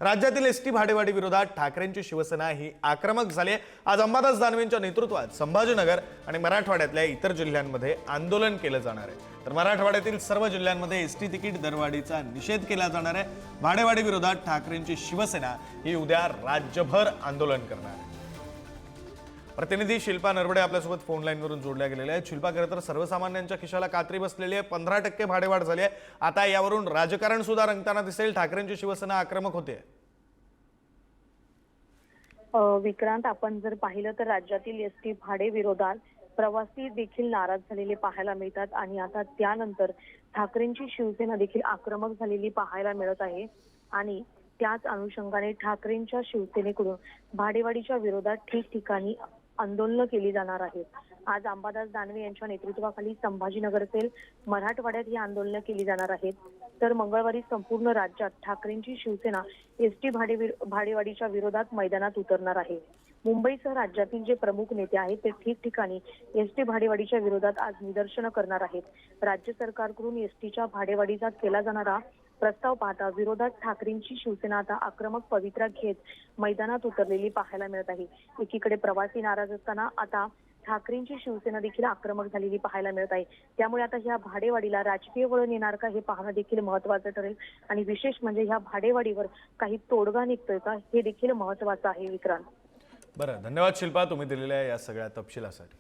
राज्यातील एसटी भाडेवाढी विरोधात ठाकरेंची शिवसेना ही आक्रमक झाली आहे। आज अंबादास दानवेंच्या नेतृत्वात संभाजीनगर आणि मराठवाड्यातल्या इतर जिल्ह्यांमध्ये आंदोलन केलं जाणार आहे। तर मराठवाड्यातील सर्व जिल्ह्यांमध्ये एसटी तिकीट दरवाढीचा निषेध केला जाणार आहे। भाडेवाढी विरोधात ठाकरेंची शिवसेना ही उद्या राज्यभर आंदोलन करणार आहे। प्रतिनिधी शिल्पा नरवडे आपल्यासोबत फोन लाईनवरून जोडल्या गेलेल्या आहेत। शिल्पा, खरं तर सर्वसामान्यांच्या खिशाला कात्री बसलेली आहे। 15% भाडेवाढ झाली आहे। आता यावरून राजकारण सुद्धा रंगताना दिसेल। ठाकरेंची शिवसेना आक्रमक होते। विक्रांत, आपण जर पाहिलं तर राज्यातील एसटी भाडे विरोधात प्रवासी देखील नाराज झालेले पाहायला मिळतात आणि आता त्यानंतर ठाकरेंची शिवसेना देखील आक्रमक झालेली पाहायला मिळत आहे। आणि त्याच अनुषंगाने ठाकरेंच्या शिवसेनेकडून भाडेवाढीच्या विरोधात ठिकठिकाणी आंदोलनं केली जाणार आहेत। आज अंबादास दानवे यांच्या नेतृत्वाखाली संभाजीनगर असेल, मराठवाड्यात ही आंदोलनं केली जाणार आहेत। तर मंगळवारी संपूर्ण राज्यात ठाकरेंची शिवसेना एसटी भाडेवाढीच्या विरोधात मैदानात उतरणार आहे। मुंबईसह राज्यातील जे प्रमुख नेते आहेत ते ठिकठिकाणी एसटी भाडेवाढीच्या विरोधात आज निदर्शनं करणार आहेत। राज्य सरकारकडून एसटीच्या भाडेवाढीचा केला जाणारा प्रस्ताव पाहता विरोधात ठाकरेंची शिवसेना आता आक्रमक पवित्रा घेत मैदानात उतरलेली पाहायला मिळत आहे। एकीकडे प्रवासी नाराज असताना आता ठाकरेंची शिवसेना देखील आक्रमक झालेली पाहायला मिळत आहे। त्यामुळे आता ह्या भाडेवाढीला राजकीय वळण येणार का हे पाहणं देखील महत्त्वाचं ठरेल आणि विशेष म्हणजे ह्या भाडेवाढीवर काही तोडगा निघतोय का हे देखील महत्त्वाचं आहे। विक्रांत, बरं, धन्यवाद शिल्पा, तुम्ही दिलेल्या या सगळ्या तपशिलासाठी।